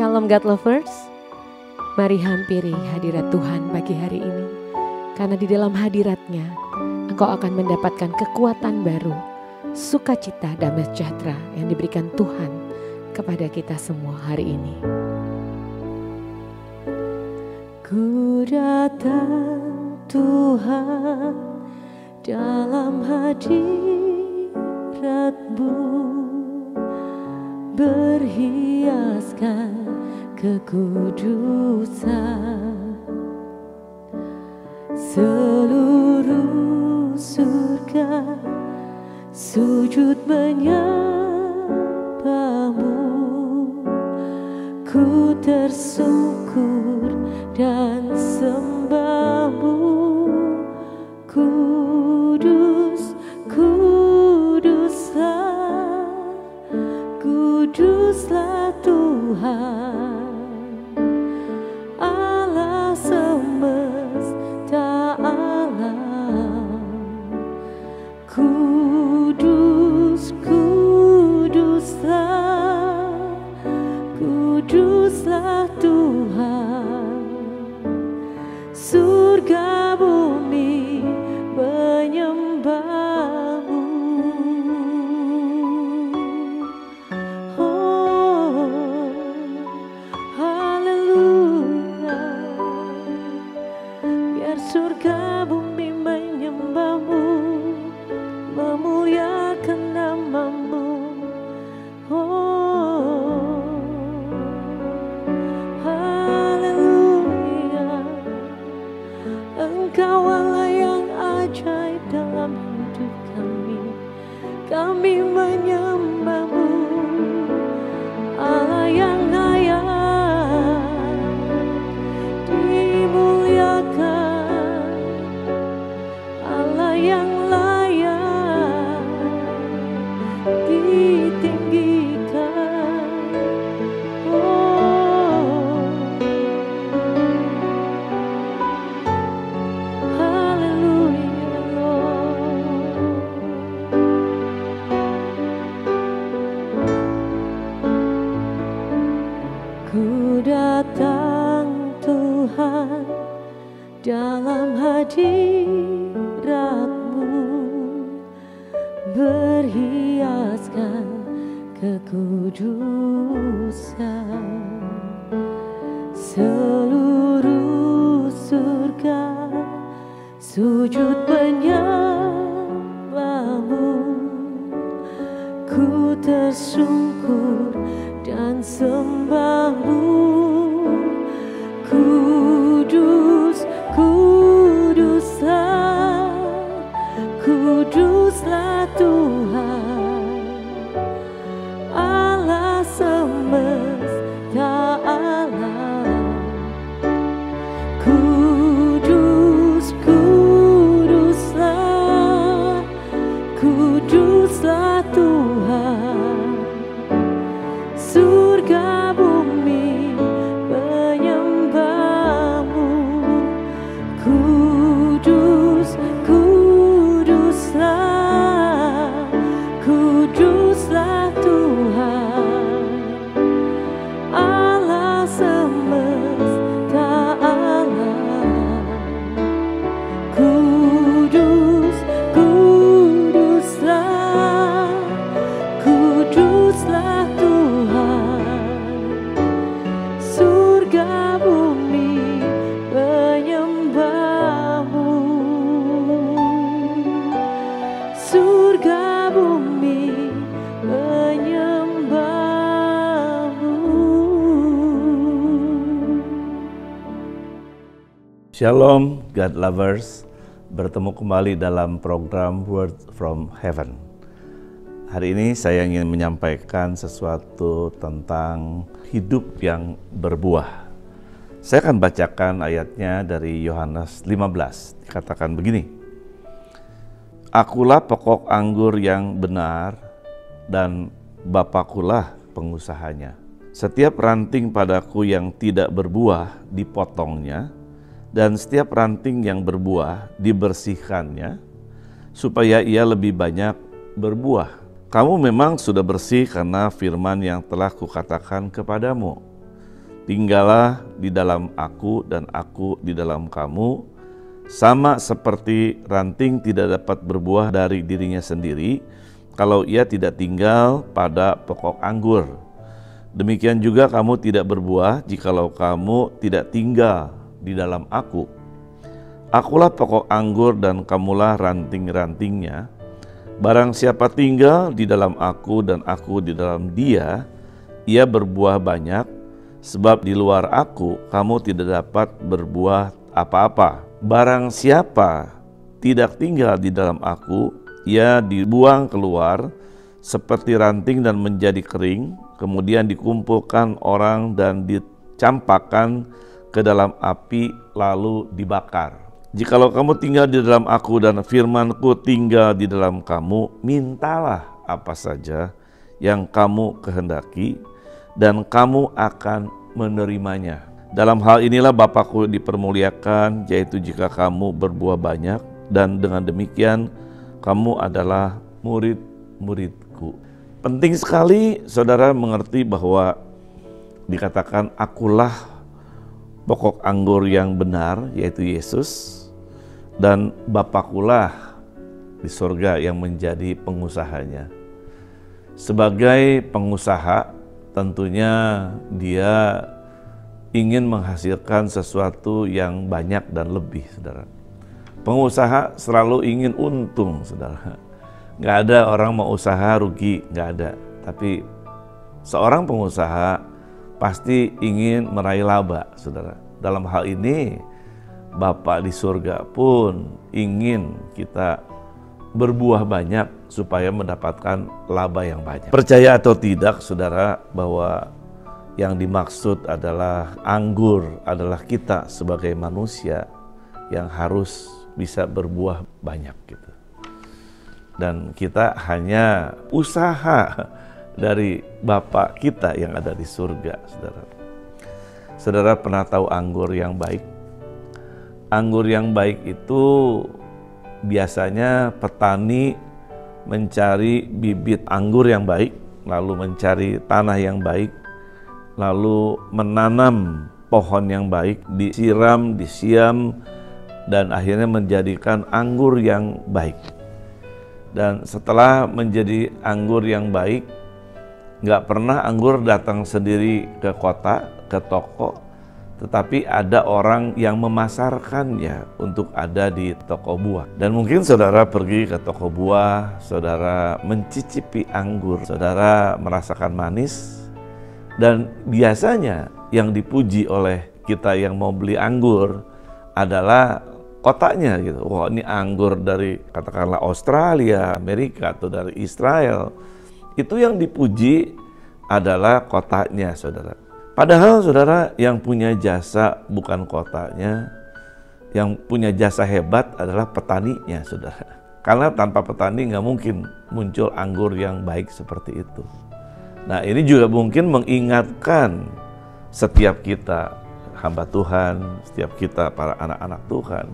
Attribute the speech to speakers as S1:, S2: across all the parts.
S1: Shalom God Lovers, mari hampiri hadirat Tuhan pagi hari ini. Karena di dalam hadiratnya, engkau akan mendapatkan kekuatan baru, sukacita, damai sejahtera yang diberikan Tuhan kepada kita semua hari ini. Ku datang Tuhan dalam hadirat-Mu, berhiaskan kekudusan. Seluruh surga sujud menyembah-Mu, ku tersungkur dan sembah-Mu. Kudus, kuduslah, kuduslah Tuhan, Allah semesta alam. Kudus, kuduslah, kuduslah Tuhan. Surga bumi menyembah-Mu. Oh, haleluya. Biar surga bumi menyembah-Mu, memuliakan nama-Mu. Oh, haleluya. Engkau Allah yang ajaib dalam hidup kami menyembah-Mu. Allah yang layak dimuliakan, Allah yang layak ditinggikan. Oh, haleluya Lord. Ku datang Tuhan dalam hadirat-Mu, berhiaskan kekudusan. Seluruh surga sujud menyembah-Mu, ku tersungkur dan sembah-Mu. Kudus, kuduslah, kuduslah Tuhan, Allah semesta alam. Kudus, kuduslah, kuduslah Tuhan. Surga bumi menyembah-Mu. Kudus, kuduslah, kuduslah Tuhan, Allah semesta alam. Kudus, kuduslah, kuduslah Tuhan. Surga bumi menyembah-Mu. Surga bumi menyembah-Mu.
S2: Shalom God Lovers, bertemu kembali dalam program Word from Heaven. Hari ini saya ingin menyampaikan sesuatu tentang hidup yang berbuah. Saya akan bacakan ayatnya dari Yohanes 15. Dikatakan begini: Akulah pokok anggur yang benar dan Bapakulah pengusahanya. Setiap ranting padaku yang tidak berbuah dipotongnya, dan setiap ranting yang berbuah dibersihkannya, supaya ia lebih banyak berbuah. Kamu memang sudah bersih karena firman yang telah kukatakan kepadamu. Tinggallah di dalam aku dan aku di dalam kamu, sama seperti ranting tidak dapat berbuah dari dirinya sendiri kalau ia tidak tinggal pada pokok anggur. Demikian juga kamu tidak berbuah jikalau kamu tidak tinggal di dalam aku. Akulah pokok anggur dan kamulah ranting-rantingnya. Barang siapa tinggal di dalam aku dan aku di dalam dia, ia berbuah banyak. Sebab di luar aku, kamu tidak dapat berbuah apa-apa. Barang siapa tidak tinggal di dalam aku, ia dibuang keluar seperti ranting dan menjadi kering, kemudian dikumpulkan orang dan dicampakkan ke dalam api lalu dibakar. Jikalau kamu tinggal di dalam aku dan firman-Ku tinggal di dalam kamu, mintalah apa saja yang kamu kehendaki, dan kamu akan menerimanya. Dalam hal inilah Bapa-Ku dipermuliakan, yaitu jika kamu berbuah banyak, dan dengan demikian kamu adalah murid-murid-Ku. Penting sekali saudara mengerti bahwa dikatakan akulah pokok anggur yang benar, yaitu Yesus, dan Bapa-Kulah di surga yang menjadi pengusahanya. Sebagai pengusaha, tentunya dia ingin menghasilkan sesuatu yang banyak dan lebih, saudara. Pengusaha selalu ingin untung, saudara. Nggak ada orang mau usaha rugi, nggak ada. Tapi seorang pengusaha pasti ingin meraih laba, saudara. Dalam hal ini, Bapa di surga pun ingin kita berbuah banyak supaya mendapatkan laba yang banyak. Percaya atau tidak, saudara, bahwa yang dimaksud adalah anggur adalah kita sebagai manusia yang harus bisa berbuah banyak gitu. Dan kita hanya usaha dari Bapa kita yang ada di surga, saudara. Saudara pernah tahu anggur yang baik? Anggur yang baik itu biasanya petani mencari bibit anggur yang baik, lalu mencari tanah yang baik, lalu menanam pohon yang baik, disiram, disiam, dan akhirnya menjadikan anggur yang baik. Dan setelah menjadi anggur yang baik, nggak pernah anggur datang sendiri ke kota, ke toko, tetapi ada orang yang memasarkannya untuk ada di toko buah. Dan mungkin saudara pergi ke toko buah, saudara mencicipi anggur, saudara merasakan manis, dan biasanya yang dipuji oleh kita yang mau beli anggur adalah kotaknya gitu. Wah, ini anggur dari katakanlah Australia, Amerika, atau dari Israel. Itu yang dipuji adalah kotaknya, saudara. Padahal saudara, yang punya jasa bukan kotaknya, yang punya jasa hebat adalah petaninya, saudara. Karena tanpa petani nggak mungkin muncul anggur yang baik seperti itu. Nah, ini juga mungkin mengingatkan setiap kita hamba Tuhan, setiap kita para anak-anak Tuhan,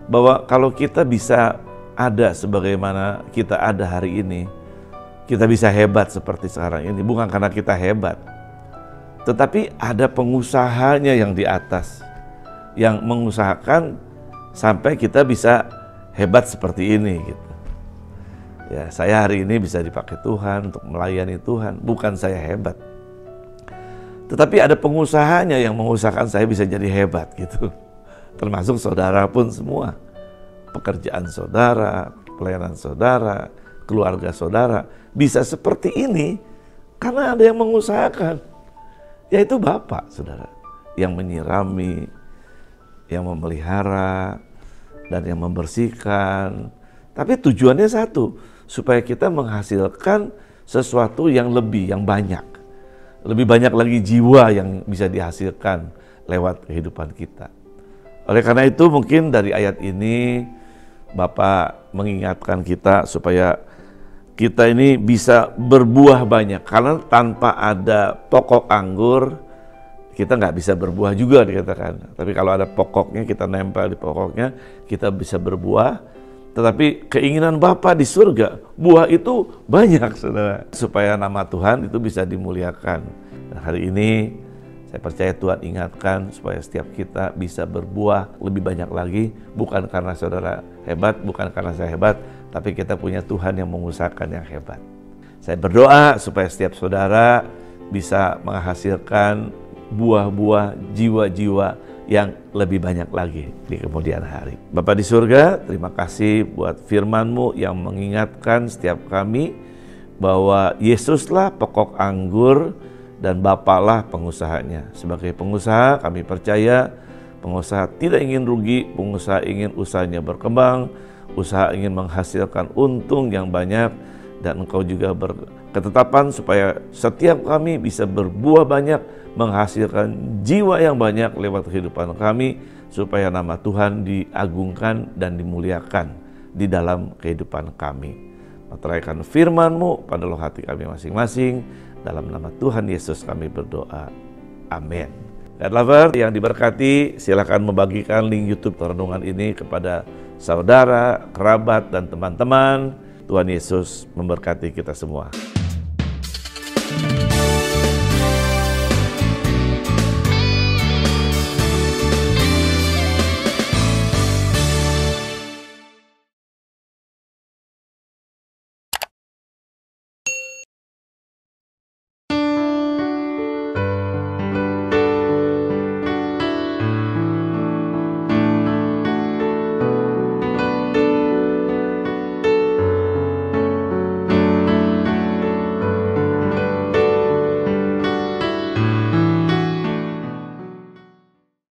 S2: bahwa kalau kita bisa ada sebagaimana kita ada hari ini, kita bisa hebat seperti sekarang ini, bukan karena kita hebat, tetapi ada pengusahanya yang di atas, yang mengusahakan sampai kita bisa hebat seperti ini gitu. Ya, saya hari ini bisa dipakai Tuhan untuk melayani Tuhan, bukan saya hebat. Tetapi ada pengusahanya yang mengusahakan saya bisa jadi hebat gitu. Termasuk saudara pun semua. Pekerjaan saudara, pelayanan saudara, keluarga saudara bisa seperti ini karena ada yang mengusahakan. Yaitu Bapa, saudara, yang menyirami, yang memelihara, dan yang membersihkan. Tapi tujuannya satu, supaya kita menghasilkan sesuatu yang lebih, yang banyak. Lebih banyak lagi jiwa yang bisa dihasilkan lewat kehidupan kita. Oleh karena itu mungkin dari ayat ini, Bapak mengingatkan kita supaya kita ini bisa berbuah banyak, karena tanpa ada pokok anggur kita nggak bisa berbuah juga dikatakan. Tapi kalau ada pokoknya, kita nempel di pokoknya, kita bisa berbuah. Tetapi keinginan Bapa di surga, buah itu banyak, saudara, supaya nama Tuhan itu bisa dimuliakan. Nah, hari ini Saya percaya Tuhan ingatkan supaya setiap kita bisa berbuah lebih banyak lagi, bukan karena saudara hebat, bukan karena saya hebat, tapi kita punya Tuhan yang mengusahakan yang hebat. Saya berdoa supaya setiap saudara bisa menghasilkan buah-buah jiwa-jiwa yang lebih banyak lagi di kemudian hari. Bapa di surga, terima kasih buat firman-Mu yang mengingatkan setiap kami bahwa Yesuslah pokok anggur dan Bapalah pengusahanya. Sebagai pengusaha, kami percaya pengusaha tidak ingin rugi, pengusaha ingin usahanya berkembang, usaha ingin menghasilkan untung yang banyak, dan Engkau juga berketetapan supaya setiap kami bisa berbuah banyak, menghasilkan jiwa yang banyak lewat kehidupan kami, supaya nama Tuhan diagungkan dan dimuliakan di dalam kehidupan kami. Meteraikan firman-Mu pada dalam hati kami masing-masing. Dalam nama Tuhan Yesus kami berdoa. Amin. God lover yang diberkati, silakan membagikan link YouTube renungan ini kepada saudara, kerabat, dan teman-teman. Tuhan Yesus memberkati kita semua.